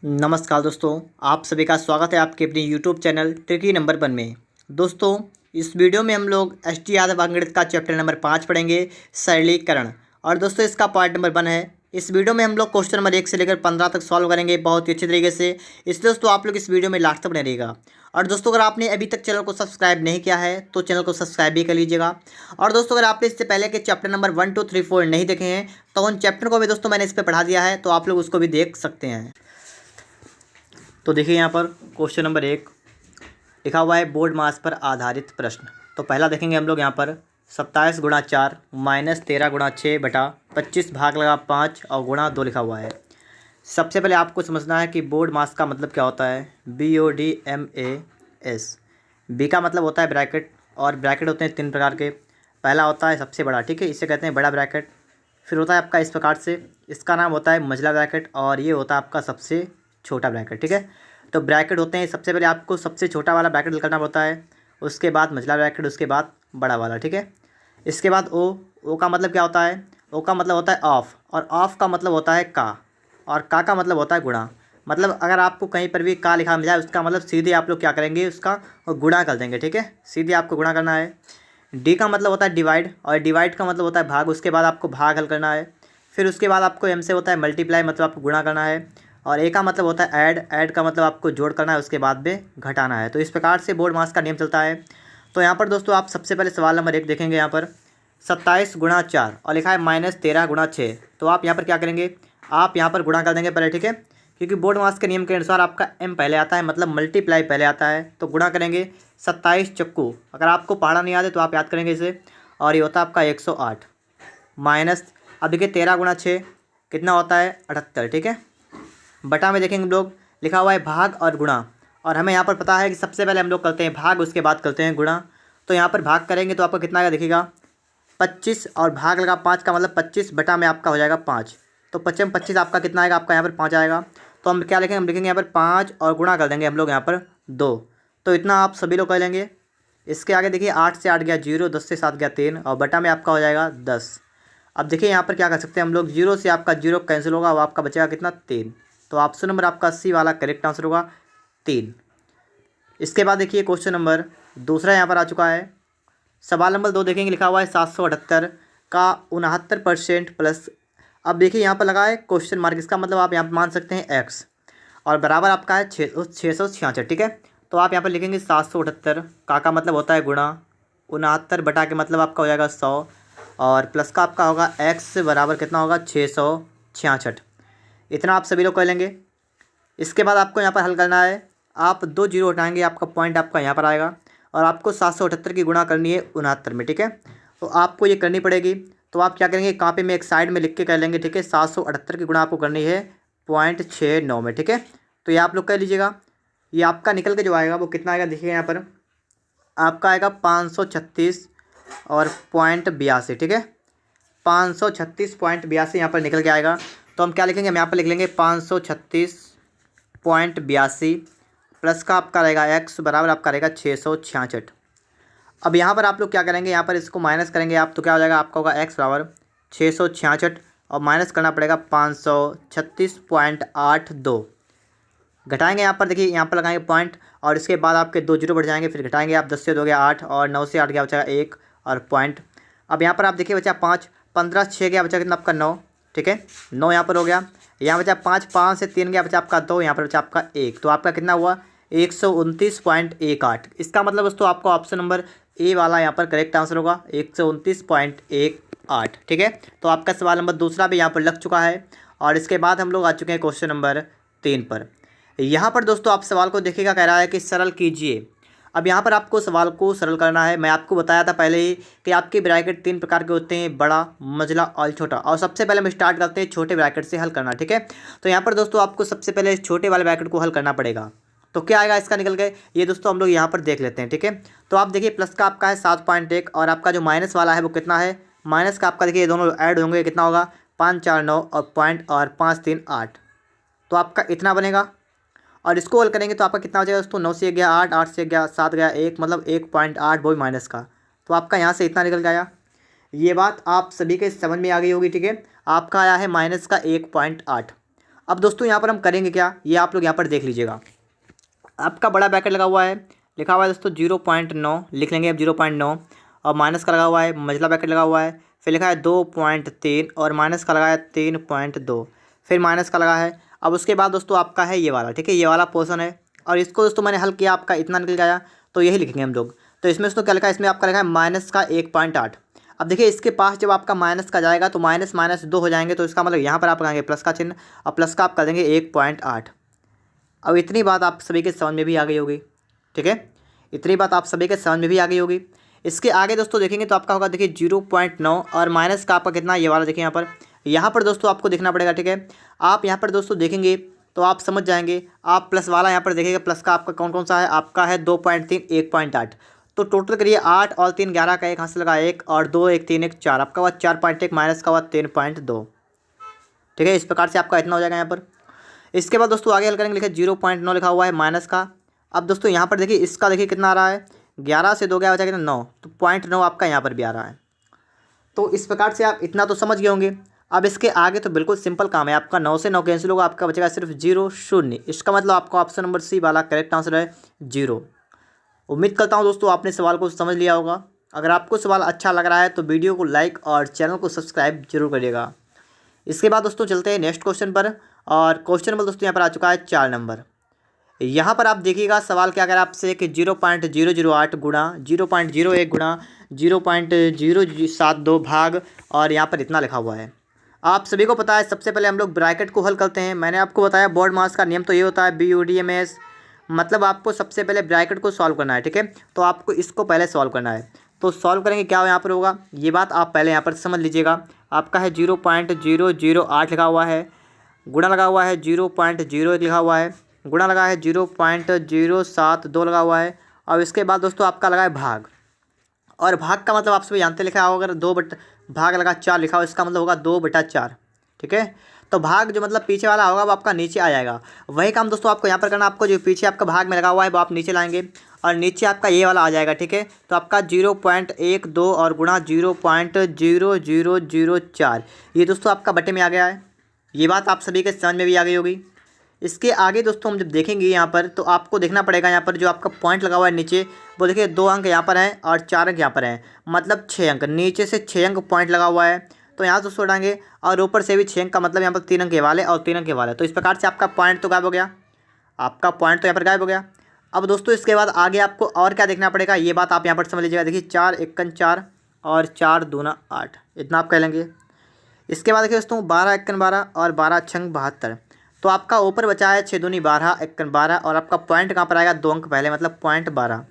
नमस्कार दोस्तों, आप सभी का स्वागत है आपके अपने यूट्यूब चैनल ट्रिकी नंबर 1 में। दोस्तों, इस वीडियो में हम लोग एस टी यादव अंकगणित का चैप्टर नंबर 5 पढ़ेंगे, सरलीकरण। और दोस्तों, इसका पार्ट नंबर 1 है। इस वीडियो में हम लोग क्वेश्चन नंबर 1 से लेकर 15 तक सॉल्व करेंगे बहुत ही अच्छे तरीके से। इसलिए दोस्तों, आप लोग इस वीडियो में लास्ट तक बने रहिएगा। और दोस्तों, अगर आपने अभी तक चैनल को सब्सक्राइब नहीं किया है तो चैनल को सब्सक्राइब भी कर लीजिएगा। और दोस्तों, अगर आपने इससे पहले के चैप्टर नंबर 1, 2, 3, 4 नहीं देखे हैं तो उन चैप्टर को भी दोस्तों मैंने इस पर पढ़ा दिया है, तो आप लोग उसको भी देख सकते हैं। तो देखिए यहाँ पर क्वेश्चन नंबर 1 लिखा हुआ है, बोर्ड मास पर आधारित प्रश्न। तो पहला देखेंगे हम लोग यहाँ पर 27 गुणा 4 माइनस 13 गुणा 6 बटा 25 भाग लगा 5 और गुणा 2 लिखा हुआ है। सबसे पहले आपको समझना है कि बोर्ड मास का मतलब क्या होता है। BODMAS। बी का मतलब होता है ब्रैकेट, और ब्रैकेट होते हैं 3 प्रकार के। पहला होता है सबसे बड़ा, ठीक है, इसे कहते हैं बड़ा ब्रैकेट। फिर होता है आपका इस प्रकार से, इसका नाम होता है मझला ब्रैकेट, और ये होता है आपका सबसे छोटा ब्रैकेट, ठीक है। तो ब्रैकेट होते हैं, सबसे पहले आपको सबसे छोटा वाला ब्रैकेट निकालना पड़ता है, उसके बाद मझला ब्रैकेट, उसके बाद बड़ा वाला, ठीक है। इसके बाद ओ का मतलब क्या होता है। ओ का मतलब होता है ऑफ, और ऑफ का मतलब होता है का, और का मतलब होता है गुणा। मतलब अगर आपको कहीं पर भी का लिखा मिल जाए, उसका मतलब सीधे आप लोग क्या करेंगे, उसका गुणा कर देंगे, ठीक है। सीधे आपको गुणा करना है। डी का मतलब होता है डिवाइड, और डिवाइड का मतलब होता है भाग, उसके बाद आपको भाग हल करना है। फिर उसके बाद आपको एम से होता है मल्टीप्लाई, मतलब आपको गुणा करना है। और ए का मतलब होता है ऐड, ऐड का मतलब आपको जोड़ करना है, उसके बाद में घटाना है। तो इस प्रकार से बोर्ड मास का नियम चलता है। तो यहाँ पर दोस्तों आप सबसे पहले सवाल नंबर 1 देखेंगे। यहाँ पर 27 गुणा 4 और लिखा है माइनस 13 गुणा 6। तो आप यहाँ पर क्या करेंगे, आप यहाँ पर गुणा कर देंगे पहले, ठीक है। क्योंकि बोर्ड मास के नियम के अनुसार आपका एम पहले आता है, मतलब मल्टीप्लाई पहले आता है। तो गुणा करेंगे 27 चक्कू, अगर आपको पढ़ना नहीं आता तो आप याद करेंगे इसे, और ये होता है आपका 108 माइनस, अब देखिए 13 गुणा 6 कितना होता है 78, ठीक है। बटा में देखेंगे हम लोग लिखा हुआ है भाग और गुणा, और हमें यहाँ पर पता है कि सबसे पहले हम लोग करते हैं भाग, उसके बाद करते हैं गुणा। तो यहाँ पर भाग करेंगे तो आपका कितना आएगा देखिएगा 25, और भाग लगा 5 का मतलब 25 बटा में आपका हो जाएगा 5। तो 25 में 25 आपका कितना आएगा, आपका यहाँ पर 5 आएगा। तो हम क्या लिखेंगे, हम लिखेंगे यहाँ पर 5 और गुणा कर देंगे हम लोग यहाँ पर 2। तो इतना आप सभी लोग कर लेंगे। इसके आगे देखिए 8 से 8 गया 0, 10 से 7 गया 3, और बटा में आपका हो जाएगा 10। अब देखिए यहाँ पर क्या कर सकते हैं हम लोग, 0 से आपका 0 कैंसिल होगा, अब आपका बचेगा कितना 3। तो ऑप्शन नंबर आपका सी वाला करेक्ट आंसर होगा 3। इसके बाद देखिए क्वेश्चन नंबर दूसरा यहाँ पर आ चुका है। सवाल नंबर 2 देखेंगे, लिखा हुआ है 778 का 69% प्लस। अब देखिए यहाँ पर लगा है क्वेश्चन मार्क, इसका मतलब आप यहाँ पर मान सकते हैं एक्स, और बराबर आपका है 666, ठीक है। तो आप यहाँ पर लिखेंगे 778, का मतलब होता है गुणा, 69 बटा के मतलब आपका हो जाएगा 100, और प्लस का आपका होगा एक्स बराबर कितना होगा 666। इतना आप सभी लोग कर लेंगे। इसके बाद आपको यहाँ पर हल करना है, आप 2 जीरो हटाएंगे, आपका पॉइंट आपका यहाँ पर आएगा, और आपको 778 की गुणा करनी है 69 में, ठीक है। तो आपको ये करनी पड़ेगी। तो आप क्या करेंगे, कापी में एक साइड में लिख के कर लेंगे, ठीक है। 778 की गुणा आपको करनी है 0.69 में, ठीक है। तो ये आप लोग कर लीजिएगा। ये आपका निकल के जो आएगा वो कितना आएगा देखिएगा, यहाँ पर आपका आएगा 536 और 0.82, ठीक है। 536.82 यहाँ पर निकल के आएगा। तो हम क्या लिखेंगे, हम यहाँ पर लिख लेंगे 536.82 प्लस का आपका रहेगा एक्स बराबर आपका रहेगा 666। अब यहाँ पर आप लोग क्या करेंगे, यहाँ पर इसको माइनस करेंगे आप, तो क्या हो जाएगा, आपका होगा एक्स बराबर 666, और माइनस करना पड़ेगा 536.82। घटाएंगे यहाँ पर, देखिए यहाँ पर लगाएंगे पॉइंट, और इसके बाद आपके 2 जीरो बढ़ जाएंगे। फिर घटाएंगे आप, 10 से 2 गया 8, और 9 से 8 गया बचा 1 और पॉइंट। अब यहाँ पर आप देखिए बचा 5, 15 6 गया बचा कितना आपका 9, ठीक है। 9 यहाँ पर हो गया, यहाँ बचा 5, 5 से 3 गया बचा आपका 2, यहाँ पर बचा आपका 1। तो आपका कितना हुआ 129.18। इसका मतलब दोस्तों आपको ऑप्शन नंबर ए वाला यहाँ पर करेक्ट आंसर होगा 129.18, ठीक है। तो आपका सवाल नंबर दूसरा भी यहाँ पर लग चुका है। और इसके बाद हम लोग आ चुके हैं क्वेश्चन नंबर 3 पर। यहाँ पर दोस्तों आप सवाल को देखिएगा, कह रहा है कि सरल कीजिए। अब यहाँ पर आपको सवाल को सरल करना है। मैं आपको बताया था पहले ही कि आपके ब्रैकेट 3 प्रकार के होते हैं, बड़ा, मझला और छोटा। और सबसे पहले हम स्टार्ट करते हैं छोटे ब्रैकेट से हल करना, ठीक है। तो यहाँ पर दोस्तों आपको सबसे पहले छोटे वाले ब्रैकेट को हल करना पड़ेगा। तो क्या आएगा इसका निकल के, ये दोस्तों हम लोग यहाँ पर देख लेते हैं, ठीक है। तो आप देखिए प्लस का आपका है 7.1, और आपका जो माइनस वाला है वो कितना है, माइनस का आपका देखिए ये दोनों ऐड होंगे, कितना होगा 5 4 9 और पॉइंट और 5 3 8। तो आपका इतना बनेगा। और इसको हल करेंगे तो आपका कितना हो जाएगा दोस्तों, 9 से गया 8, 8 से गया 7 गया 1, मतलब 1.8 वो भी माइनस का। तो आपका यहाँ से इतना निकल के आया। ये बात आप सभी के समझ में आ गई होगी, ठीक है। आपका आया है माइनस का 1.8। अब दोस्तों यहाँ पर हम करेंगे क्या, ये आप लोग यहाँ पर देख लीजिएगा। आपका बड़ा ब्रैकेट लगा हुआ है, लिखा हुआ है दोस्तों 0.9, लिख लेंगे अब 0.9, और माइनस का लगा हुआ है, मझला ब्रैकेट लगा हुआ है, फिर लिखा है 2.3 और माइनस का लगा है 3.2, फिर माइनस का लगा है। अब उसके बाद दोस्तों आपका है ये वाला, ठीक है, ये वाला पोर्शन है, और इसको दोस्तों मैंने हल किया, आपका इतना निकल गया, तो यही लिखेंगे हम लोग। तो इसमें दोस्तों क्या लिखा है, इसमें आपका लिखा है माइनस का 1.8। अब देखिए इसके पास जब आपका माइनस का जाएगा तो माइनस माइनस 2 हो जाएंगे, तो इसका मतलब यहाँ पर आप लगाएंगे प्लस का चिन्ह, और प्लस का आप कर देंगे 1.8। अब इतनी बात आप सभी के समझ में भी आ गई होगी, ठीक है, इतनी बात आप सभी के समझ में भी आ गई होगी। इसके आगे दोस्तों देखेंगे तो आपका होगा देखिए 0.9 और माइनस का आपका कितना, ये वाला देखिए यहाँ पर दोस्तों आपको देखना पड़ेगा, ठीक है। आप यहाँ पर दोस्तों देखेंगे तो आप समझ जाएंगे। आप प्लस वाला यहाँ पर देखेंगे, प्लस का आपका कौन कौन सा है, आपका है 2.3 1.8, तो टोटल करिए 8 और 3 11 का, एक हाथ से लगा 1 और 2 1 3 1 4, आपका हुआ 4.1 माइनस का हुआ 3.2, ठीक है। इस प्रकार से आपका इतना हो जाएगा यहाँ पर। इसके बाद दोस्तों आगे हल करेंगे, लिखे 0.9 लिखा हुआ है माइनस का। अब दोस्तों यहाँ पर देखिए इसका देखिए कितना आ रहा है, 11 से 2 गया बचा कितना 9, तो 0.9 आपका यहाँ पर भी आ रहा है। तो इस प्रकार से आप इतना तो समझ गए होंगे। अब इसके आगे तो बिल्कुल सिंपल काम है, आपका 9 से 9 कैंसिल होगा, आपका बचेगा सिर्फ 0 0। इसका मतलब आपका ऑप्शन नंबर सी वाला करेक्ट आंसर है 0। उम्मीद करता हूँ दोस्तों आपने सवाल को समझ लिया होगा। अगर आपको सवाल अच्छा लग रहा है तो वीडियो को लाइक और चैनल को सब्सक्राइब जरूर करिएगा। इसके बाद दोस्तों चलते हैं नेक्स्ट क्वेश्चन पर, और क्वेश्चन नंबर दोस्तों यहाँ पर आ चुका है 4 नंबर। यहाँ पर आप देखिएगा सवाल क्या अगर आपसे कि 0.008 गुणा 0.01 गुणा 0.072 भाग, और यहाँ पर इतना लिखा हुआ है। आप सभी को पता है सबसे पहले हम लोग ब्रैकेट को हल करते हैं। मैंने आपको बताया बोर्ड मास का नियम तो ये होता है BUDMS, मतलब आपको सबसे पहले ब्रैकेट को सॉल्व करना है, ठीक है। तो आपको इसको पहले सॉल्व करना है, तो सॉल्व करेंगे क्या यहाँ पर होगा, ये बात आप पहले यहाँ पर समझ लीजिएगा। आपका है 0.008 लिखा हुआ है, गुणा लगा हुआ है 0.01 लिखा हुआ है, गुणा लगा है 0.072 लगा हुआ है, और इसके बाद दोस्तों आपका लगा है भाग। और भाग का मतलब आप सभी जानते लिखा होगा, अगर 2 भाग लगा 4 लिखा हो, इसका मतलब होगा 2/4, ठीक है। तो भाग जो मतलब पीछे वाला होगा वो आपका नीचे आ जाएगा। वही काम दोस्तों आपको यहाँ पर करना, आपको जो पीछे आपका भाग में लगा हुआ है वो आप नीचे लाएंगे, और नीचे आपका ये वाला आ जाएगा, ठीक है। तो आपका 0.12 और गुणा 0.0004, ये दोस्तों आपका बटे में आ गया है। ये बात आप सभी के समझ में भी आ गई होगी। इसके आगे दोस्तों हम जब देखेंगे यहाँ पर तो आपको देखना पड़ेगा, यहाँ पर जो आपका पॉइंट लगा हुआ है नीचे, वो देखिए 2 अंक यहाँ पर हैं और 4 अंक यहाँ पर हैं, मतलब 6 अंक, नीचे से 6 अंक पॉइंट लगा हुआ है, तो यहाँ दोस्तों उड़ाएंगे, और ऊपर से भी 6 अंक का मतलब यहाँ पर 3 अंक के वाले और 3 अंक के वाले। तो इस प्रकार से आपका पॉइंट तो गायब हो गया, आपका पॉइंट तो यहाँ पर गायब हो गया। अब दोस्तों इसके बाद आगे आपको और क्या देखना पड़ेगा, ये बात आप यहाँ पर समझ लीजिएगा। देखिए 4 एकन 4 और 4 दूना 8, इतना आप कह लेंगे। इसके बाद देखिए दोस्तों 12 एकन 12 और 12 छंग 72, तो आपका ऊपर बचा है 6 दूनी 12 एकन 12, और आपका पॉइंट कहाँ पर आएगा, 2 अंक पहले, मतलब पॉइंट 12।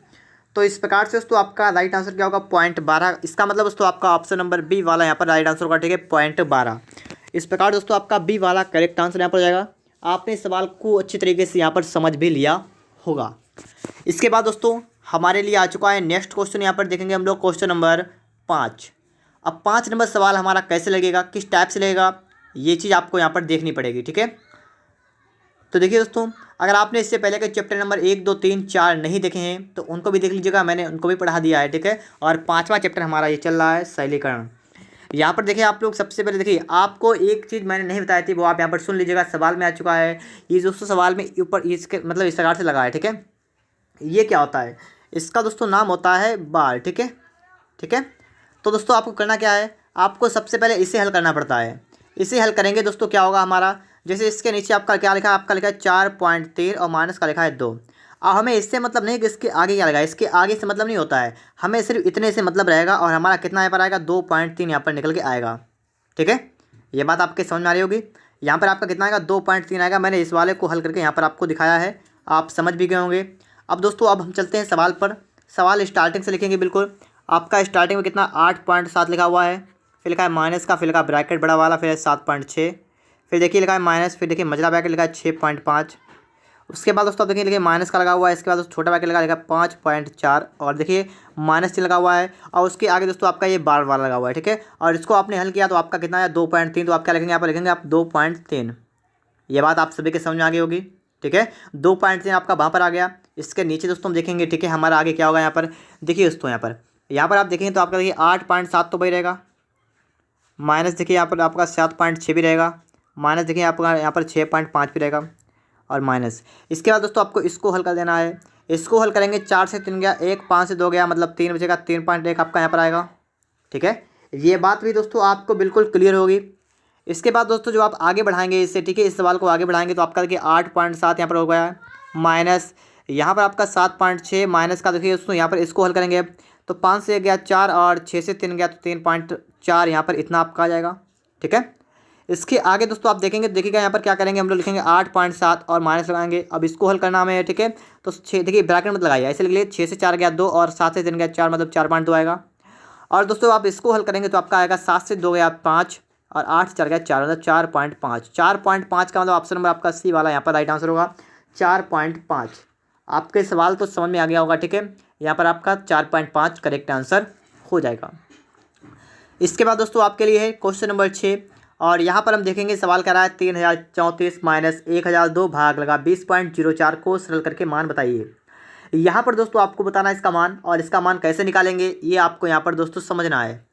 तो इस प्रकार से दोस्तों आपका राइट आंसर क्या होगा, पॉइंट 12। इसका मतलब दोस्तों आपका ऑप्शन नंबर बी वाला यहाँ पर राइट आंसर होगा, ठीक है, पॉइंट 12। इस प्रकार दोस्तों आपका बी वाला करेक्ट आंसर यहाँ पर जाएगा। आपने इस सवाल को अच्छी तरीके से यहाँ पर समझ भी लिया होगा। इसके बाद दोस्तों हमारे लिए आ चुका है नेक्स्ट क्वेश्चन, यहाँ पर देखेंगे हम लोग क्वेश्चन नंबर 5। अब 5 नंबर सवाल हमारा कैसे लगेगा, किस टाइप से लगेगा, ये चीज़ आपको यहाँ पर देखनी पड़ेगी, ठीक है। तो देखिए दोस्तों, अगर आपने इससे पहले के चैप्टर नंबर 1 2 3 4 नहीं देखे हैं तो उनको भी देख लीजिएगा, मैंने उनको भी पढ़ा दिया है, ठीक है। और 5वां चैप्टर हमारा ये चल रहा है शैलीकरण। यहाँ पर देखिए आप लोग सबसे पहले देखिए, आपको एक चीज़ मैंने नहीं बताई थी, वो आप यहाँ पर सुन लीजिएगा। सवाल में आ चुका है ये दोस्तों, सवाल में ऊपर इसके मतलब इस प्रकार से लगा है, ठीक है। ये क्या होता है, इसका दोस्तों नाम होता है बार, ठीक है, ठीक है। तो दोस्तों आपको करना क्या है, आपको सबसे पहले इसे हल करना पड़ता है। इसे हल करेंगे दोस्तों क्या होगा हमारा, जैसे इसके नीचे आपका क्या लिखा है, आपका लिखा है 4.13 और माइनस का लिखा है 2। अब हमें इससे मतलब नहीं कि इसके आगे क्या लगा, इसके आगे से मतलब नहीं होता है, हमें सिर्फ इतने से मतलब रहेगा, और हमारा कितना यहाँ पर आएगा, 2.3 यहाँ पर निकल के आएगा, ठीक है। ये बात आपके समझ में आ रही होगी। यहाँ पर आपका कितना आएगा, 2.3 आएगा। मैंने इस वाले को हल करके यहाँ पर आपको दिखाया है, आप समझ भी गए होंगे। अब दोस्तों अब हम चलते हैं सवाल पर। सवाल स्टार्टिंग से लिखेंगे बिल्कुल। आपका स्टार्टिंग में कितना 8.7 लिखा हुआ है, फिर लिखा है माइनस का, फिर लिखा है ब्रैकेट बड़ा वाला, फिर 7.6, फिर देखिए लिखा है माइनस, फिर देखिए मझला ब्रैकेट लिखा है 6.5। उसके बाद दोस्तों देखिए लिखिए माइनस का लगा हुआ है, इसके बाद दोस्तों छोटा ब्रैकेट लिखा है 5.4, और देखिए माइनस चिन्ह लगा हुआ है, और उसके आगे दोस्तों आपका ये बार वाला लगा हुआ है, ठीक है। और इसको आपने हल किया तो आपका कितना है, 2.3। तो आप क्या लिखेंगे, यहाँ पर लिखेंगे आप 2.3। ये बात आप सभी के समझ में आ गई होगी, ठीक है। 2.3 आपका वहाँ पर आ गया। इसके नीचे दोस्तों हम देखेंगे, ठीक है, हमारा आगे क्या होगा। यहाँ पर देखिए दोस्तों, यहाँ पर आप देखेंगे तो आपका देखिए 8.7 तो वही रहेगा, माइनस देखिए यहाँ पर आपका 7.6 भी रहेगा, माइनस देखिए आपका यहाँ पर 6.5 भी रहेगा और माइनस। इसके बाद दोस्तों आपको इसको हल कर देना है। इसको हल करेंगे 4 से 3 गया, 1 5 से 2 गया, मतलब 3 बचेगा, 3.1 आपका यहाँ पर आएगा। ठीक है, ये बात भी दोस्तों आपको बिल्कुल क्लियर होगी। इसके बाद दोस्तों जो आप आगे बढ़ाएंगे इससे, ठीक है, इस सवाल को आगे बढ़ाएंगे तो आपका देखिए 8.7 यहाँ पर हो गया है, माइनस यहाँ पर आपका 7.6, माइनस का देखिए दोस्तों यहाँ पर इसको हल करेंगे तो 5 से गया 4 और 6 से 3 गया तो 3.4 यहाँ पर इतना आपका आ जाएगा। ठीक है, इसके आगे दोस्तों आप देखेंगे, देखिएगा यहाँ पर क्या करेंगे, हम लोग लिखेंगे 8.7 और माइनस लगाएंगे। अब इसको हल करना हमें, ठीक है, तो 6 देखिए ब्रैकेट मत लगाइए, ऐसे लिख लिए 6 से 4 गया 2 और 7 से 3 गया 4, मतलब 4.2 आएगा। और दोस्तों आप इसको हल करेंगे तो आपका आएगा 7 से 2 गया 5 और 8 से 4 गया 4, मतलब 4.5। 4.5 का मतलब ऑप्शन नंबर आपका सी वाला यहाँ पर राइट आंसर होगा, 4.5। आपके सवाल तो समझ में आ गया होगा। ठीक है, यहाँ पर आपका 4.5 करेक्ट आंसर हो जाएगा। इसके बाद दोस्तों आपके लिए है क्वेश्चन नंबर 6 और यहाँ पर हम देखेंगे सवाल कह रहा है 3034 माइनस 1002 भाग लगा 20.04 को सरल करके मान बताइए। यहाँ पर दोस्तों आपको बताना है इसका मान, और इसका मान कैसे निकालेंगे ये आपको यहाँ पर दोस्तों समझना है।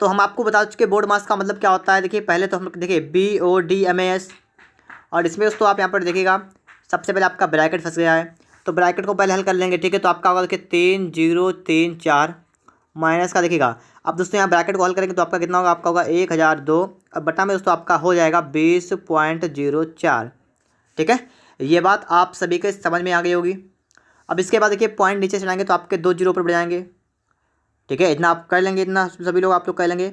तो हम आपको बता चुके बोर्ड मास का मतलब क्या होता है। देखिए पहले तो हम देखिए BODMAS, और इसमें दोस्तों आप यहाँ पर देखिएगा सबसे पहले आपका ब्रैकेट फंस गया है तो ब्रैकेट को पहले हल कर लेंगे। ठीक है, तो आपका होगा देखिए 3034 माइनस का देखिएगा, अब दोस्तों यहाँ ब्रैकेट को हल करेंगे तो आपका कितना होगा, आपका होगा 1002, अब बटा में दोस्तों आपका हो जाएगा 20.04। ठीक है, ये बात आप सभी के समझ में आ गई होगी। अब इसके बाद देखिए पॉइंट नीचे चढ़ाएंगे तो आपके 2 जीरो पर बढ़ जाएंगे। ठीक है, इतना आप कर लेंगे, इतना सभी लोग आप लोग कर लेंगे।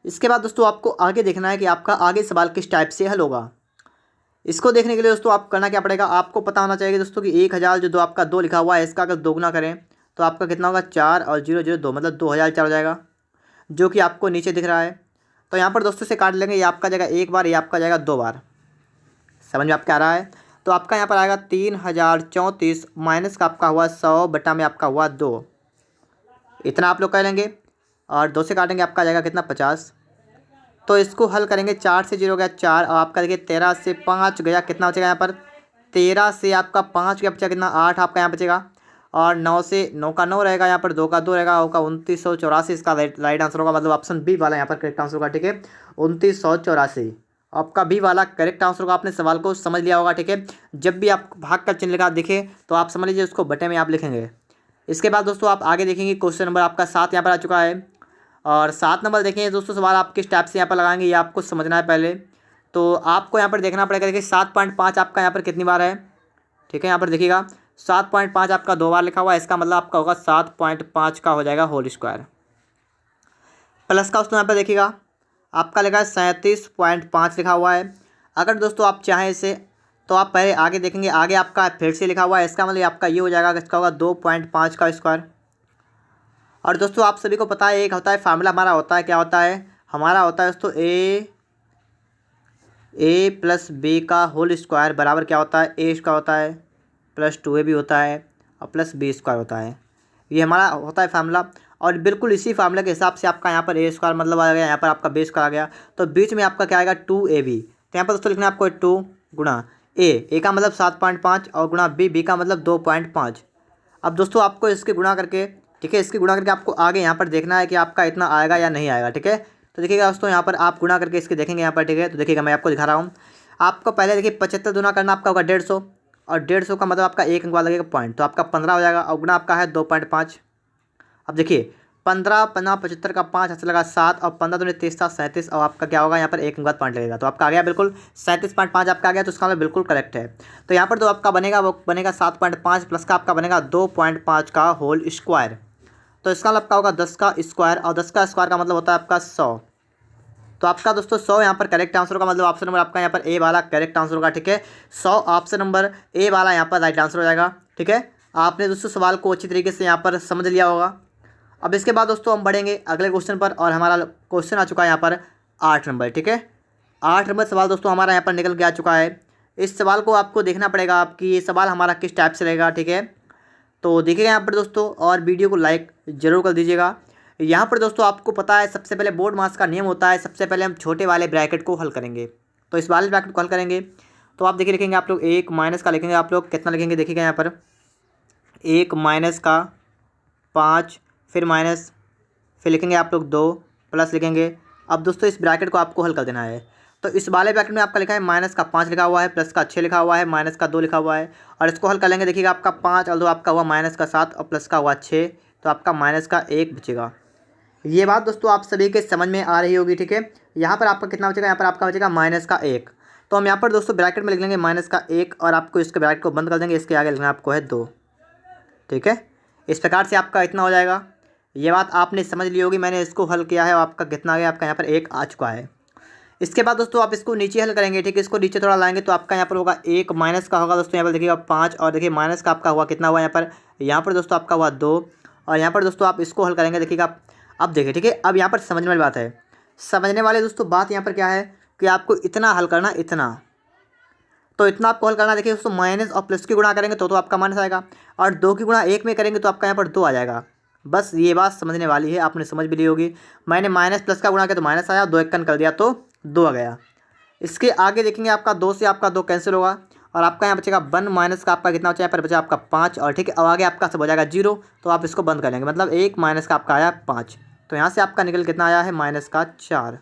इसके बाद दोस्तों आपको आगे देखना है कि आपका आगे सवाल किस टाइप से हल होगा। इसको देखने के लिए दोस्तों आप करना क्या पड़ेगा, आपको पता होना चाहिए दोस्तों कि 1000 जो 2 आपका 2 लिखा हुआ है इसका अगर दोगुना करें तो आपका कितना होगा 4 और 002, मतलब 2004 हो जाएगा, जो कि आपको नीचे दिख रहा है। तो यहाँ पर दोस्तों से काट लेंगे, ये आपका जाएगा 1 बार, ये आपका जाएगा 2 बार। समझ में आपका आ रहा है, तो आपका यहाँ पर आएगा 3034 माइनस का आपका हुआ 100 बटा में आपका हुआ 2, इतना आप लोग कह लेंगे, और 2 से काटेंगे आपका जाएगा कितना 50। तो इसको हल करेंगे, 4 से 0 गया 4 और आपका देखिए 13 से 5 गया कितना बचेगा यहाँ पर, 13 से आपका 5 गया बचेगा कितना 8 आपका यहाँ बचेगा, और 9 से 9 का 9 रहेगा, यहाँ पर 2 का 2 रहेगा, होगा 2984 इसका राइट आंसर होगा, मतलब ऑप्शन बी वाला यहाँ पर करेक्ट आंसर होगा। ठीक है, 2984 आपका बी वाला करेक्ट आंसर होगा। आपने सवाल को समझ लिया होगा। ठीक है, जब भी आप भाग का चिन्ह लगा दिखे तो आप समझ लीजिए उसको बटे में आप लिखेंगे। इसके बाद दोस्तों आप आगे देखेंगे क्वेश्चन नंबर आपका 7 यहाँ पर आ चुका है, और 7 नंबर देखेंगे दोस्तों सवाल आप किस टाइप से यहाँ पर लगाएंगे ये आपको समझना है पहले। तो आपको यहाँ पर देखना पड़ेगा, देखिए 7.5 आपका यहाँ पर कितनी बार है। ठीक है, यहाँ पर देखिएगा 7.5 आपका 2 बार लिखा हुआ है, इसका मतलब आपका होगा 7.5 का हो जाएगा होल स्क्वायर, प्लस का दोस्तों यहाँ पर देखिएगा आपका लिखा है 37.5 लिखा हुआ है। अगर दोस्तों आप चाहें इसे तो आप पहले आगे देखेंगे, आगे आपका फिर से लिखा हुआ है, इसका मतलब आपका ये हो जाएगा, इसका होगा 2.5 का स्क्वायर। और दोस्तों आप सभी को पता है एक होता है फार्मूला हमारा होता है, क्या होता है हमारा होता है दोस्तों ए प्लस बी का होल स्क्वायर बराबर क्या होता है, ए का होता है प्लस 2a भी होता है और प्लस बी स्क्वायर होता है, ये हमारा होता है फार्मूला। और बिल्कुल इसी फार्मूला के हिसाब से आपका यहाँ पर ए स्क्वायर मतलब आ गया, यहाँ पर आपका बी स्क्वायर आ गया, तो बीच में आपका क्या आएगा 2ab। तो यहाँ पर दोस्तों लिखना है आपको 2 गुणा ए का मतलब 7.5 और गुणा बी का मतलब 2.5। अब दोस्तों आपको इसके गुणा करके, ठीक है, इसके गुणा करके आपको आगे यहाँ पर देखना है कि आपका इतना आएगा या नहीं आएगा। ठीक है, तो देखिएगा दोस्तों यहाँ पर आप गुणा करके इसके देखेंगे यहाँ पर। ठीक है, तो देखिएगा मैं आपको दिखा रहा हूँ, आपको पहले देखिए 75 गुना करना आपका होगा 150, और 150 का मतलब आपका एक अंक बाद लगेगा पॉइंट, तो आपका 15 हो जाएगा, और गुणा आपका है 2.5। अब देखिए 15 15 75 का 5 हाथ से लगा 7 और 15 दूनी 30 37, और आपका क्या होगा यहाँ पर एक अंक बाद पॉइंट लगेगा, तो आपका आ गया बिल्कुल 37.5 आपका आ गया, तो इसका मतलब बिल्कुल करेक्ट है। तो यहाँ पर जो आपका बनेगा वो बनेगा 7.5 प्लस का आपका बनेगा 2.5 का होल स्क्वायर, तो इसका मतलब आपका होगा 10 का स्क्वायर, और 10 का स्क्वायर का मतलब होता है आपका 100। तो आपका दोस्तों 100 यहाँ पर करेक्ट आंसर होगा, मतलब ऑप्शन नंबर आपका यहाँ पर ए वाला करेक्ट आंसर होगा। ठीक है, 100 ऑप्शन नंबर ए वाला यहाँ पर राइट आंसर हो जाएगा। ठीक है, आपने दोस्तों सवाल को अच्छी तरीके से यहाँ पर समझ लिया होगा। अब इसके बाद दोस्तों हम बढ़ेंगे अगले क्वेश्चन पर, और हमारा क्वेश्चन आ चुका है यहाँ पर 8 नंबर। ठीक है, 8 नंबर सवाल दोस्तों हमारा यहाँ पर निकल के आ चुका है। इस सवाल को आपको देखना पड़ेगा आपकी ये सवाल हमारा किस टाइप से रहेगा। ठीक है, तो देखिएगा यहाँ पर दोस्तों, और वीडियो को लाइक ज़रूर कर दीजिएगा। यहाँ पर दोस्तों आपको पता है सबसे पहले बोर्ड मास का नियम होता है, सबसे पहले हम छोटे वाले ब्रैकेट को हल करेंगे। तो इस वाले ब्रैकेट को हल करेंगे तो आप देखिए लिखेंगे आप लोग 1 माइनस का लिखेंगे, आप लोग कितना लिखेंगे देखिएगा यहाँ पर 1 माइनस का 5, फिर माइनस, फिर लिखेंगे आप लोग 2 प्लस लिखेंगे। अब दोस्तों इस ब्रैकेट को आपको हल कर देना है। तो इस वाले ब्रैकेट में आपका लिखा है माइनस का 5 लिखा हुआ है, प्लस का 6 लिखा हुआ है, माइनस का 2 लिखा हुआ है। और इसको हल कर लेंगे, देखिएगा आपका 5 और 2 आपका हुआ माइनस का 7 और प्लस का हुआ 6, तो आपका माइनस का 1 बचेगा। ये बात दोस्तों आप सभी के समझ में आ रही होगी, ठीक है। यहाँ पर आपका कितना बचेगा, यहाँ पर आपका बचेगा माइनस का 1। तो हम यहाँ पर दोस्तों ब्रैकेट में लिख लेंगे माइनस का 1 और आपको इसके ब्रैकेट को बंद कर देंगे, इसके आगे लिखना आपको है 2, ठीक है। इस प्रकार से आपका इतना हो जाएगा। ये बात आपने समझ ली होगी, मैंने इसको हल किया है और आपका कितना आ गया, आपका यहाँ पर 1 आ चुका है। इसके बाद दोस्तों आप इसको नीचे हल करेंगे, ठीक है। इसको नीचे थोड़ा लाएंगे तो आपका यहाँ पर होगा 1, माइनस का होगा दोस्तों यहाँ पर देखिएगा 5, और देखिए माइनस का आपका हुआ कितना हुआ यहाँ पर दोस्तों आपका हुआ 2, और यहाँ पर दोस्तों आप इसको हल करेंगे, देखिएगा अब देखिए, ठीक है। अब यहाँ पर समझने वाली बात है, समझने वाले दोस्तों बात यहाँ पर क्या है कि आपको इतना हल करना, इतना तो इतना आपको हल करना। देखिए दोस्तों माइनस और प्लस की गुणा करेंगे तो आपका माइनस आएगा, और 2 की गुणा 1 में करेंगे तो आपका यहाँ पर 2 आ जाएगा। बस ये बात समझने वाली है, आपने समझ भी ली होगी। मैंने माइनस प्लस का गुणा किया तो माइनस आया, 2 1 कर दिया तो 2 आ गया। इसके आगे देखेंगे आपका 2 से आपका 2 कैंसिल होगा, और आपका यहाँ बचेगा 1, माइनस का आपका कितना बचा, यहाँ पर बचा आपका 5, और ठीक है। अब आगे आपका सब हो जाएगा 0, तो आप इसको बंद कर लेंगे, मतलब 1 माइनस का आपका आया 5, तो यहाँ से आपका निकल कितना आया है, माइनस का 4।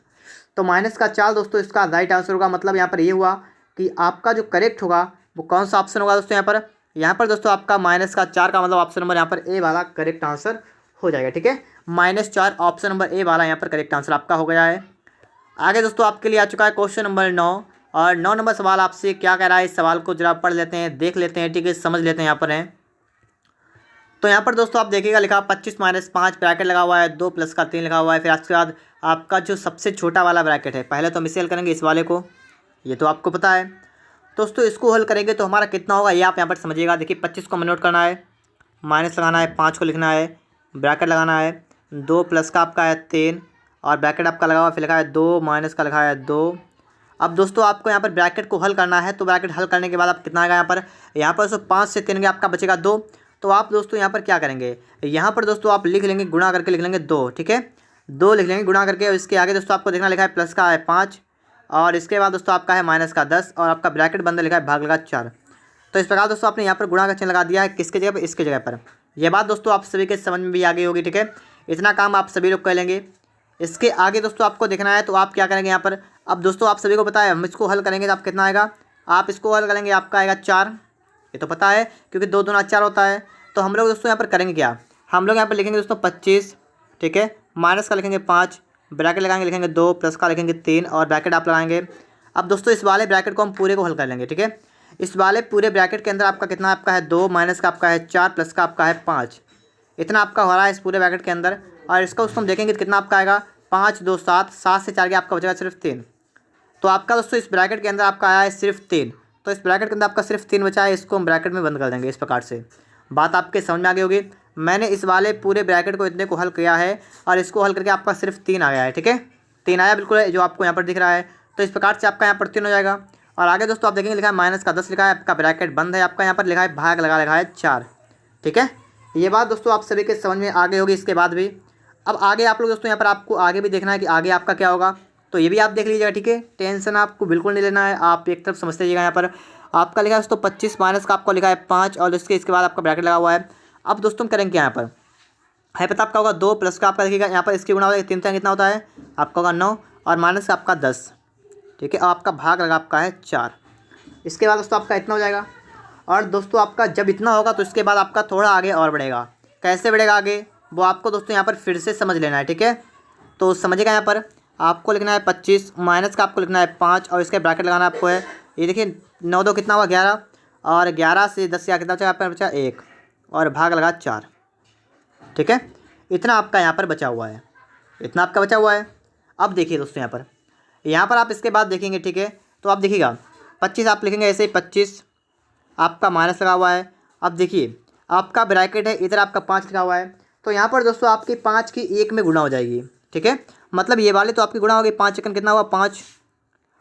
तो माइनस का 4 दोस्तों इसका राइट आंसर होगा। मतलब यहाँ पर ये हुआ कि आपका जो करेक्ट होगा वो कौन सा ऑप्शन होगा दोस्तों, यहाँ पर दोस्तों आपका माइनस का 4 का मतलब ऑप्शन नंबर यहाँ पर ए वाला करेक्ट आंसर हो जाएगा, ठीक है। -4 ऑप्शन नंबर ए वाला यहाँ पर करेक्ट आंसर आपका हो गया है। आगे दोस्तों आपके लिए आ चुका है क्वेश्चन नंबर 9, और 9 नंबर सवाल आपसे क्या कह रहा है, इस सवाल को जरा पढ़ लेते हैं, देख लेते हैं, ठीक है, समझ लेते हैं। यहाँ पर है तो यहाँ पर दोस्तों आप देखिएगा लिखा 25 - 5 ब्रैकेट लगा हुआ है, 2 प्लस का 3 लिखा हुआ है। फिर उसके बाद आपका जो सबसे छोटा वाला ब्रैकेट है, पहले तो हम इसे हल करेंगे इस वाले को, ये तो आपको पता है दोस्तों। इसको हल करेंगे तो हमारा कितना होगा ये आप यहाँ पर समझिएगा। देखिए 25 को हमें नोट करना है, माइनस लगाना है, 5 को लिखना है, ब्रैकेट लगाना है, 2 प्लस का आपका है 3, और ब्रैकेट आपका लगा हुआ, फिर लिखा है 2 माइनस का लिखा है 2। अब दोस्तों आपको यहाँ पर ब्रैकेट को हल करना है, तो ब्रैकेट हल करने के बाद आप कितना आएगा यहाँ पर दोस्तों 5 से 3 गया आपका बचेगा 2। तो आप दोस्तों यहाँ पर क्या करेंगे, यहाँ पर दोस्तों आप लिख लेंगे, गुणा करके लिख लेंगे 2, ठीक है, 2 लिख लेंगे गुणा करके। और इसके आगे दोस्तों आपको देखना लिखा है प्लस का है 5, और इसके बाद दोस्तों आपका है माइनस का 10, और आपका ब्रैकेट बंद लिखा है भाग लगा 4। तो इस प्रकार दोस्तों आपने यहाँ पर गुणा का चिन्ह लगा दिया है, किसके जगह पर, इसके जगह पर। यह बात दोस्तों आप सभी के समझ में भी आ गई होगी, ठीक है। इतना काम आप सभी लोग कर लेंगे। इसके आगे दोस्तों आपको देखना है, तो आप क्या करेंगे यहाँ पर। अब दोस्तों आप सभी को पता है, हम इसको हल करेंगे तो आप कितना आएगा, आप इसको हल करेंगे आपका आएगा 4, ये तो पता है क्योंकि 2 दूना 4 होता है। तो हम लोग दोस्तों यहाँ पर करेंगे क्या, हम लोग यहाँ पर लिखेंगे दोस्तों 25, ठीक है, माइनस का लिखेंगे 5, ब्रैकेट लगाएंगे, लिखेंगे 2, प्लस का लिखेंगे 3, और ब्रैकेट आप लगाएंगे। अब दोस्तों इस वाले ब्रैकेट को हम पूरे को हल कर लेंगे, ठीक है। इस वाले पूरे ब्रैकेट के अंदर आपका कितना आपका है 2, माइनस का आपका है 4, प्लस का आपका है 5, इतना आपका हो रहा है इस पूरे ब्रैकेट के अंदर। और इसका दोस्तों हम देखेंगे कितना आपका आएगा, 5 2 7, 7 से 4 गया आपका बचेगा सिर्फ 3। तो आपका दोस्तों इस ब्रैकेट के अंदर आपका आया है सिर्फ 3, तो इस ब्रैकेट के अंदर आपका सिर्फ 3 बचा है, इसको हम ब्रैकेट में बंद कर देंगे। इस प्रकार से बात आपके समझ में आ गई होगी। मैंने इस वाले पूरे ब्रैकेट को इतने को हल किया है, और इसको हल करके आपका सिर्फ 3 आ गया है, ठीक है, 3 आया बिल्कुल जो आपको यहाँ पर दिख रहा है। तो इस प्रकार से आपका यहाँ पर 3 हो जाएगा। और आगे दोस्तों आप देखेंगे लिखा है माइनस का 10 लिखा है, आपका ब्रैकेट बंद है, आपका यहाँ पर लिखा है भाग लगा लिखा है 4, ठीक है। ये बात दोस्तों आप सभी के समझ में आ गई होगी। इसके बाद भी अब आगे आप लोग दोस्तों यहाँ पर आपको आगे भी देखना है कि आगे आपका क्या होगा, तो ये भी आप देख लीजिएगा, ठीक है। टेंशन आपको बिल्कुल नहीं लेना है, आप एक तरफ समझते रहिएगा। यहाँ पर आपका लिखा है दोस्तों 25 माइनस का आपको लिखा है 5, और इसके बाद आपका ब्रैकेट लगा हुआ है। अब दोस्तों हम करेंगे यहाँ पर है पता आपका होगा 2 प्लस का आपका देखिएगा यहाँ पर इसकी गुणा होगा 3 कितना होता है आपका होगा 9, और माइनस का आपका 10, ठीक है, और आपका भाग लगा आपका है 4। इसके बाद दोस्तों आपका इतना हो जाएगा। और दोस्तों आपका जब इतना होगा तो इसके बाद आपका थोड़ा आगे और बढ़ेगा। कैसे बढ़ेगा आगे वो आपको दोस्तों यहाँ पर फिर से समझ लेना है, ठीक है। तो समझिएगा, यहाँ पर आपको लिखना है 25, माइनस का आपको लिखना है 5, और इसके ब्रैकेट लगाना आपको है, ये देखिए 9 2 कितना हुआ 11, और 11 से 10 या कितना बचा आपका बचा 1, और भाग लगा 4, ठीक है। इतना आपका यहाँ पर बचा हुआ है, इतना आपका बचा हुआ है। अब देखिए दोस्तों यहाँ पर आप इसके बाद देखेंगे, ठीक है, तो आप देखिएगा 25 आप लिखेंगे ऐसे ही 25, आपका माइनस लगा हुआ है। अब देखिए आपका ब्रैकेट है, इधर आपका 5 लिखा हुआ है, तो यहाँ पर दोस्तों आपकी 5 की 1 में गुणा हो जाएगी, ठीक है। मतलब ये वाले तो आपकी गुणा होगी, 5 एकन कितना हुआ 5,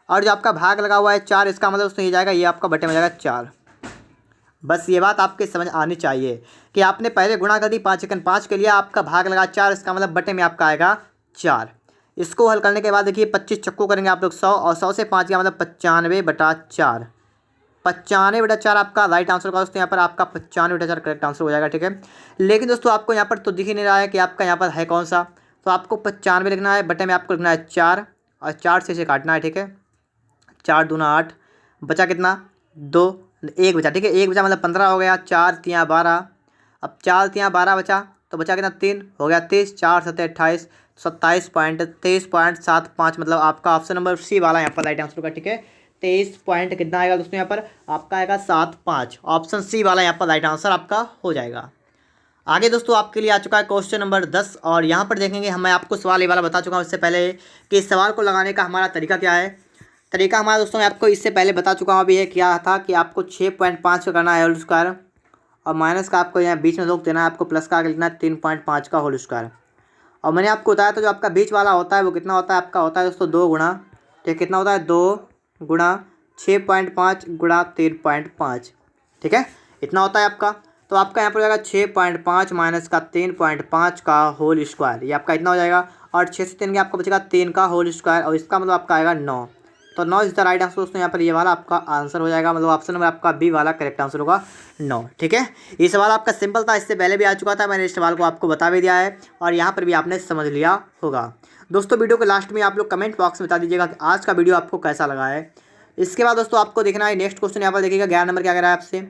और जो आपका भाग लगा हुआ है 4, इसका मतलब दोस्तों ये जाएगा, ये आपका बटे में जाएगा 4। बस ये बात आपके समझ आनी चाहिए कि आपने पहले गुणा कर दी, 5 एकन 5 के लिए, आपका भाग लगा 4, इसका मतलब बटे में आपका आएगा 4। इसको हल करने के बाद देखिए 25 चक्को करेंगे आप लोग 100, और 100 से 5 का मतलब 95/4, 95/4 आपका राइट आंसर का दोस्तों यहाँ पर आपका 95/4 करेक्ट आंसर हो जाएगा, ठीक है। लेकिन दोस्तों आपको यहाँ पर तो दिख ही नहीं रहा है कि आपका यहाँ पर है कौन सा, तो आपको 95 लिखना है, बटे में आपको लिखना है 4, और 4 से इसे काटना है, ठीक है। 4 दूना 8, बचा कितना 2, 1 बचा, ठीक है 1 बचा मतलब 15 हो गया, 4 तियाँ 12, अब 4 तियाँ 12 बचा तो बचा कितना 3 हो गया 30, 4 7 28, 27.23.75 मतलब आपका ऑप्शन नंबर सी वाला यहाँ पर राइट आंसर होगा, ठीक है 23 पॉइंट कितना आएगा दोस्तों यहाँ पर आपका आएगा 75, ऑप्शन सी वाला यहाँ पर राइट आंसर आपका हो जाएगा। आगे दोस्तों आपके लिए आ चुका है क्वेश्चन नंबर 10 और यहाँ पर देखेंगे मैं आपको सवाल ये वाला बता चुका हूँ इससे पहले कि इस सवाल को लगाने का हमारा तरीका क्या है। तरीका हमारा दोस्तों मैं आपको इससे पहले बता चुका हूँ अभी है क्या था कि आपको 6.5 का करना है होल स्क्वायर और माइनस का आपको यहाँ बीच में रोक देना है, आपको प्लस का लिखना है 3.5 का होल स्क्वायर। और मैंने आपको बताया था जो आपका बीच वाला होता है वो कितना होता है आपका होता है दोस्तों 2 गुणा, ठीक कितना होता है 2 गुणा 6.5 गुणा 3.5, ठीक है इतना होता है आपका। तो आपका यहाँ पर हो जाएगा 6.5 माइनस का 3.5 का होल स्क्वायर, ये आपका इतना हो जाएगा और 6 से 3 के आपका बचेगा 3 का होल स्क्वायर और इसका मतलब आपका आएगा 9। तो 9 इज द राइट आंसर दोस्तों, यहाँ पर ये वाला आपका आंसर हो जाएगा, मतलब ऑप्शन नंबर आपका बी वाला करेक्ट आंसर होगा 9, ठीक है। ये सवाल आपका सिंपल था, इससे पहले भी आ चुका था, मैंने इस सवाल को आपको बता भी दिया है और यहाँ पर भी आपने समझ लिया होगा। दोस्तों वीडियो के लास्ट में आप लोग कमेंट बॉक्स में बता दीजिएगा कि आज का वीडियो आपको कैसा लगा है। इसके बाद दोस्तों आपको देखना है नेक्स्ट क्वेश्चन, यहाँ पर देखिएगा 11 नंबर क्या कह रहा है आपसे।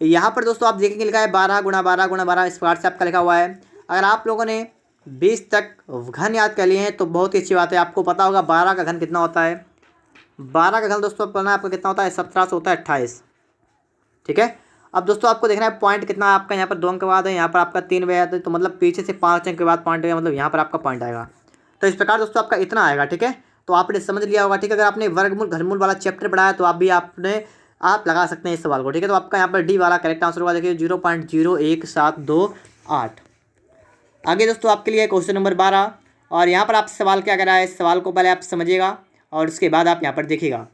यहाँ पर दोस्तों आप देखेंगे लिखा है 12 गुणा 12 गुणा 12, इस प्रकार से आपका लिखा हुआ है। अगर आप लोगों ने 20 तक घन याद कर लिए हैं तो बहुत ही अच्छी बात है। आपको पता होगा 12 का घन कितना होता है, 12 का घन दोस्तों पढ़ना आपका कितना होता है 17 से होता है 28, ठीक है। अब दोस्तों आपको देखना है पॉइंट कितना है आपका, यहाँ पर 2 अंक के बाद है, यहाँ पर आपका 3 बजे आता है, तो मतलब पीछे से 5 अंक के बाद पॉइंट आएगा, मतलब यहाँ पर आपका पॉइंट आएगा। तो इस प्रकार दोस्तों आपका इतना आएगा, ठीक है। तो आपने समझ लिया होगा, ठीक है। अगर आपने वर्गमूल घनमूल वाला चैप्टर पढ़ा है तो आप लगा सकते हैं इस सवाल को, ठीक है। तो आपका यहाँ पर डी वाला करेक्ट आंसर होगा, देखिए 0.01728। आगे दोस्तों आपके लिए क्वेश्चन नंबर 12 और यहाँ पर आपसे सवाल क्या कर रहा है, इस सवाल को पहले आप समझिएगा और उसके बाद आप यहाँ पर देखिएगा।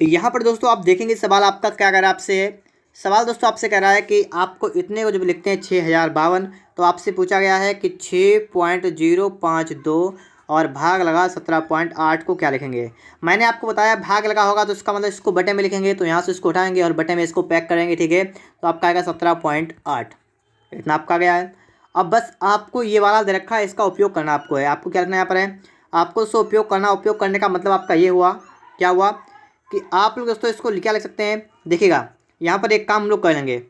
यहाँ पर दोस्तों आप देखेंगे सवाल आपका क्या कर रहा है आपसे। सवाल दोस्तों आपसे कह रहा है कि आपको इतने को जब लिखते हैं 6052, तो आपसे पूछा गया है कि 6.052 और भाग लगा 17.8 को क्या लिखेंगे। मैंने आपको बताया भाग लगा होगा तो इसका मतलब इसको बटे में लिखेंगे, तो यहाँ से इसको उठाएंगे और बटे में इसको पैक करेंगे, ठीक है। तो आपका आएगा 17.8, इतना आपका गया है। अब बस आपको ये वाला दे रखा है, इसका उपयोग करना आपको है। आपको क्या लिखना है यहाँ पर है, आपको इसको उपयोग करना। उपयोग करने का मतलब आपका ये हुआ, क्या हुआ कि आप लोग दोस्तों इसको क्या लिख सकते हैं, देखिएगा यहाँ पर एक काम हम लोग कर लेंगे।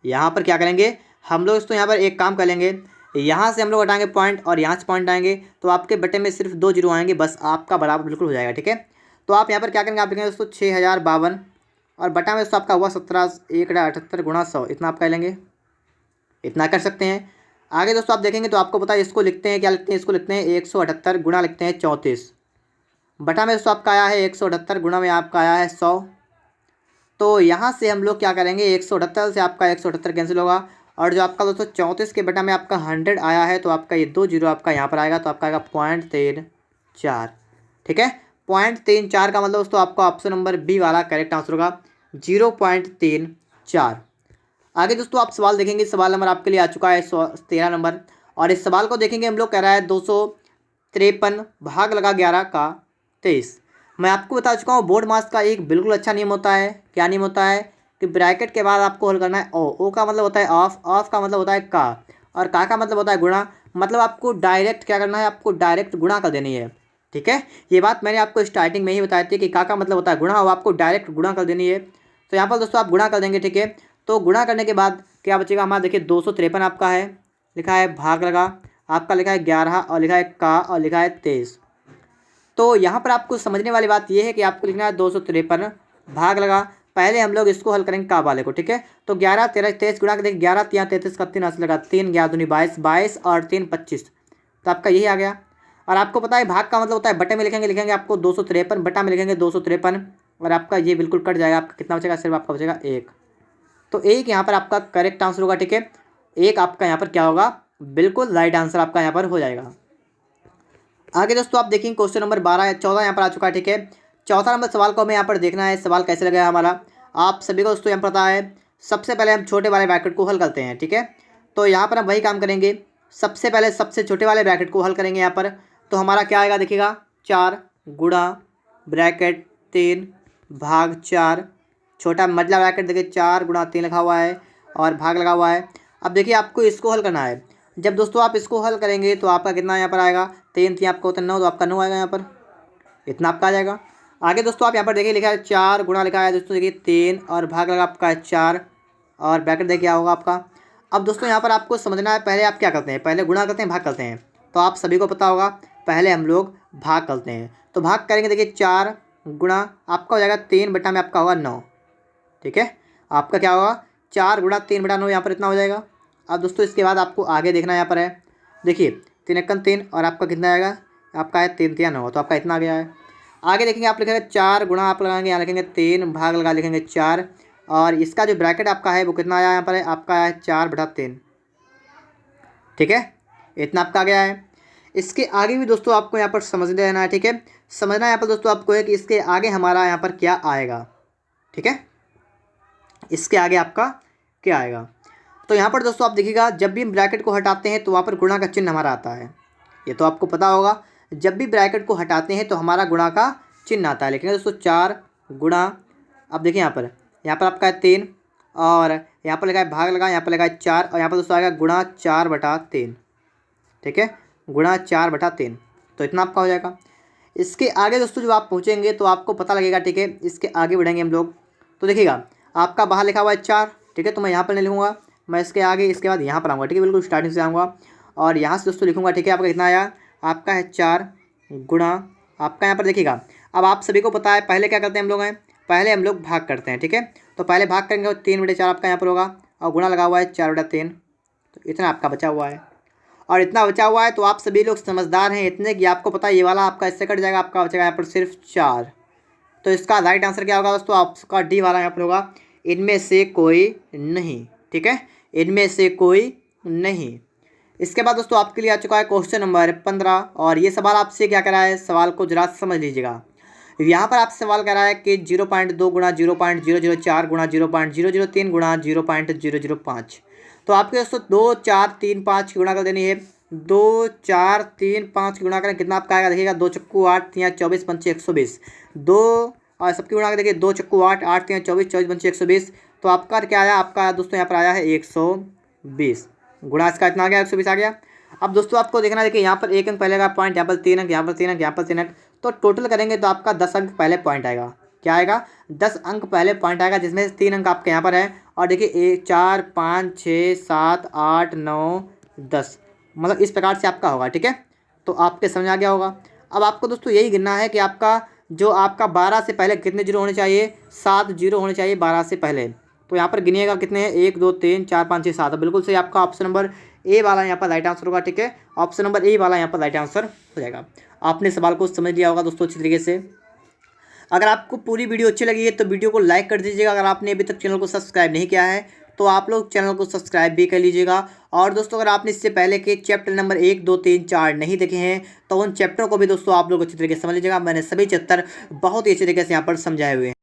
यहाँ पर क्या करेंगे हम लोग दोस्तों, यहाँ पर एक काम कर लेंगे, यहाँ से हम लोग हटाएंगे पॉइंट और यहाँ से पॉइंट आएंगे, तो आपके बटे में सिर्फ 2 जीरो आएंगे, बस आपका बराबर बिल्कुल हो जाएगा, ठीक है। तो आप यहाँ पर क्या करेंगे, आप लिखेंगे दोस्तों 6052 और बटा में दोस्तों आपका हुआ 17 गुणा 100, इतना आप कह लेंगे, इतना कर सकते हैं। आगे दोस्तों आप देखेंगे तो आपको पता है इसको लिखते हैं, क्या लिखते हैं, इसको लिखते हैं 178 गुणा लिखते हैं 34, बटा में दोस्तों आपका आया है 178 गुणा में आपका आया है 100। तो यहाँ से हम लोग क्या करेंगे, 178 से आपका 178 कैंसिल होगा और जो आपका दोस्तों 34 के बटा में आपका 100 आया है, तो आपका ये 2 जीरो आपका यहाँ पर आएगा, तो आपका आएगा 0.34, ठीक है। 0.34 का मतलब दोस्तों आपका ऑप्शन नंबर बी वाला करेक्ट आंसर होगा 0.34। आगे दोस्तों आप सवाल देखेंगे, सवाल नंबर आपके लिए आ चुका है 13 नंबर और इस सवाल को देखेंगे हम लोग कह रहा है 253 भाग लगा 11 का 23। मैं आपको बता चुका हूँ बोर्ड मास का एक बिल्कुल अच्छा नियम होता है, क्या नियम होता है कि ब्रैकेट के बाद आपको हल करना है ओ का मतलब होता है ऑफ, ऑफ का मतलब होता है का और का मतलब होता है गुणा। मतलब आपको डायरेक्ट क्या करना है, आपको डायरेक्ट गुणा कर देनी है, ठीक है। ये बात मैंने आपको स्टार्टिंग में ही बताई थी कि का मतलब होता है गुणा और आपको डायरेक्ट गुणा कर देनी है। तो यहाँ पर दोस्तों आप गुणा कर देंगे, ठीक है। तो गुणा करने के बाद क्या बचेगा हमारा, देखिए 253 आपका है, लिखा है भाग लगा आपका लिखा है 11 और लिखा है का और लिखा है 23। तो यहाँ पर आपको समझने वाली बात यह है कि आपको लिखना है 253 भाग लगा, पहले हम लोग इसको हल करेंगे का वाले को, ठीक है। तो 11 13 23 गुणा देखिए 11 3 33 का 3 असर लगा 3 11 दूनी 22 22 और 3 25, तो आपका यही आ गया। और आपको पता है भाग का मतलब होता है बटे में लिखेंगे आपको 253, बटा में लिखेंगे 253 और आपका ये बिल्कुल कट जाएगा, आपका कितना बचेगा, सिर्फ आपका बचेगा 1। तो 1 यहाँ पर आपका करेक्ट आंसर होगा, ठीक है। 1 आपका यहाँ पर क्या होगा, बिल्कुल राइट आंसर आपका यहाँ पर हो जाएगा। आगे दोस्तों आप देखेंगे क्वेश्चन नंबर 12 या 14 यहाँ पर आ चुका है, ठीक है। चौथा नंबर सवाल को हमें यहाँ पर देखना है, सवाल कैसे लगा हमारा आप सभी को दोस्तों यहाँ पता है। सबसे पहले हम छोटे वाले ब्रैकेट को हल करते हैं, ठीक है। तो यहाँ पर हम वही काम करेंगे, सबसे पहले सबसे छोटे वाले ब्रैकेट को हल करेंगे यहाँ पर। तो हमारा क्या आएगा, देखिएगा 4 गुणा ब्रैकेट 3 भाग 4, छोटा मझला ब्रैकेट देखिए 4 गुणा 3 लिखा हुआ है और भाग लगा हुआ है। अब देखिए आपको इसको हल करना है। जब दोस्तों आप इसको हल करेंगे तो आपका कितना यहाँ पर आएगा, 3 3 आपका होता है 9, तो आपका 9 आएगा यहाँ पर, इतना आपका आ जाएगा। आगे दोस्तों आप यहाँ पर देखिए लिखा है 4 गुणा लिखा है दोस्तों, देखिए 3 और भाग लगा आपका है 4 और ब्रैकेट देखिए क्या होगा आपका। अब दोस्तों यहाँ पर आपको समझना है, पहले आप क्या करते हैं, पहले गुणा करते हैं भाग करते हैं। तो आप सभी को पता होगा पहले हम लोग भाग करते हैं। तो भाग करेंगे, देखिए 4 गुणा आपका हो जाएगा 3 बटा में आपका होगा 9। ठीक है, आपका क्या होगा 4 गुणा 3 बटा 9, यहाँ पर इतना हो जाएगा। अब दोस्तों इसके बाद आपको आगे देखना यहाँ पर है, देखिए 3 एकम 3 और आपका कितना आएगा, आपका है 3 3 9, तो आपका इतना आ गया है। आगे देखेंगे आप लिखेंगे 4 गुणा आप लगाएंगे, यहाँ लिखेंगे 3 भाग लगा लिखेंगे 4 और इसका जो ब्रैकेट आपका है वो कितना आया यहाँ पर है, आपका है 4 बटा 3। ठीक है, इतना आपका आ गया है। इसके आगे भी दोस्तों आपको यहाँ पर समझ लेना है। ठीक है, समझना यहाँ पर दोस्तों आपको है कि इसके आगे हमारा यहाँ पर क्या आएगा। ठीक है, इसके आगे आपका क्या आएगा। तो यहाँ पर दोस्तों आप देखिएगा जब भी हम ब्रैकेट को हटाते हैं तो वहाँ पर गुणा का चिन्ह हमारा आता है, ये तो आपको पता होगा। जब भी ब्रैकेट को हटाते हैं तो हमारा गुणा का चिन्ह आता है। लेकिन दोस्तों 4 गुणा, अब देखिए यहाँ पर आपका है 3 और यहाँ पर लगा है भाग लगा, यहाँ पर लगा है 4 और यहाँ पर दोस्तों आएगा गुणा 4 बटा 3। ठीक है, गुणा 4 बटा 3, तो इतना आपका हो जाएगा। इसके आगे दोस्तों जब आप पहुँचेंगे तो आपको पता लगेगा। ठीक है, इसके आगे बढ़ेंगे हम लोग तो देखिएगा आपका बाहर लिखा हुआ है 4। ठीक है, तो मैं यहाँ पर नहीं लिखूँगा, मैं इसके आगे इसके बाद यहाँ पर आऊँगा। ठीक है, बिल्कुल स्टार्टिंग से आऊँगा और यहाँ से दोस्तों लिखूँगा। ठीक है, आपका कितना आया, आपका है 4 गुणा आपका यहाँ पर देखिएगा। अब आप सभी को पता है पहले क्या करते हैं हम लोग हैं, पहले हम लोग भाग करते हैं। ठीक है, तो पहले भाग करेंगे 3 बटे 4 आपका यहाँ पर होगा और गुणा लगा हुआ है 4 बटा 3, तो इतना आपका बचा हुआ है। और इतना बचा हुआ है तो आप सभी लोग समझदार हैं इतने कि आपको पता है ये वाला आपका इससे कट जाएगा, आपका बचेगा यहाँ पर सिर्फ 4। तो इसका राइट आंसर क्या होगा दोस्तों, आपका डी वाला यहाँ पर होगा, इनमें से कोई नहीं। ठीक है, इनमें से कोई नहीं। इसके बाद दोस्तों आपके लिए आ चुका है क्वेश्चन नंबर 15 और ये सवाल आपसे क्या करा है, सवाल को जरा समझ लीजिएगा। यहाँ पर आपसे सवाल करा है कि 0.2 गुणा 0.004 गुणा 0.003 गुणा 0.005। तो आपके दोस्तों 2 4 3 5 की गुणा कर देनी है। 2 4 3 5 की गुणा करें, कितना आपका आएगा देखिएगा, 2 चक्कू 8 3 24 पंचे 120। 2 और सबकी गुणा कर देखिए, 2 चक्कू 8 8 3 24 24 पंचे 120। तो आपका क्या आया, आपका दोस्तों यहाँ पर आया है 120 गुणा इसका इतना आ गया 120 आ गया। अब दोस्तों आपको देखना है, देखिए यहाँ पर 1 अंक पहले का पॉइंट, यहाँ पर 3 अंक, यहाँ पर 3 अंक, यहाँ पर 3 अंक, तो टोटल करेंगे तो आपका 10 अंक पहले पॉइंट आएगा। क्या आएगा, 10 अंक पहले पॉइंट आएगा, जिसमें से 3 अंक आपके यहाँ पर है। और देखिए 1 4 5 6 7 8 9 10, मतलब इस प्रकार से आपका होगा। ठीक है, तो आपके समझ आ गया होगा। अब आपको दोस्तों यही गिनना है कि आपका जो आपका 12 से पहले कितने जीरो होने चाहिए, 7 जीरो होने चाहिए 12 से पहले। तो यहाँ पर गिनिएगा कितने हैं, 1 2 3 4 5 6 7, बिल्कुल सही आपका ऑप्शन नंबर ए वाला यहाँ पर राइट आंसर होगा। ठीक है, ऑप्शन नंबर ए वाला यहाँ पर राइट आंसर हो जाएगा। आपने सवाल को समझ लिया होगा दोस्तों अच्छी तरीके से। अगर आपको पूरी वीडियो अच्छी लगी है तो वीडियो को लाइक कर दीजिएगा। अगर आपने अभी तक चैनल को सब्सक्राइब नहीं किया है तो आप लोग चैनल को सब्सक्राइब भी कर लीजिएगा। और दोस्तों अगर आपने इससे पहले के चैप्टर नंबर 1 2 3 4 नहीं देखे हैं तो उन चैप्टरों को भी दोस्तों आप लोग अच्छी तरीके से समझ लीजिएगा। मैंने सभी चैप्टर बहुत ही अच्छी तरीके से यहाँ पर समझाए हुए हैं।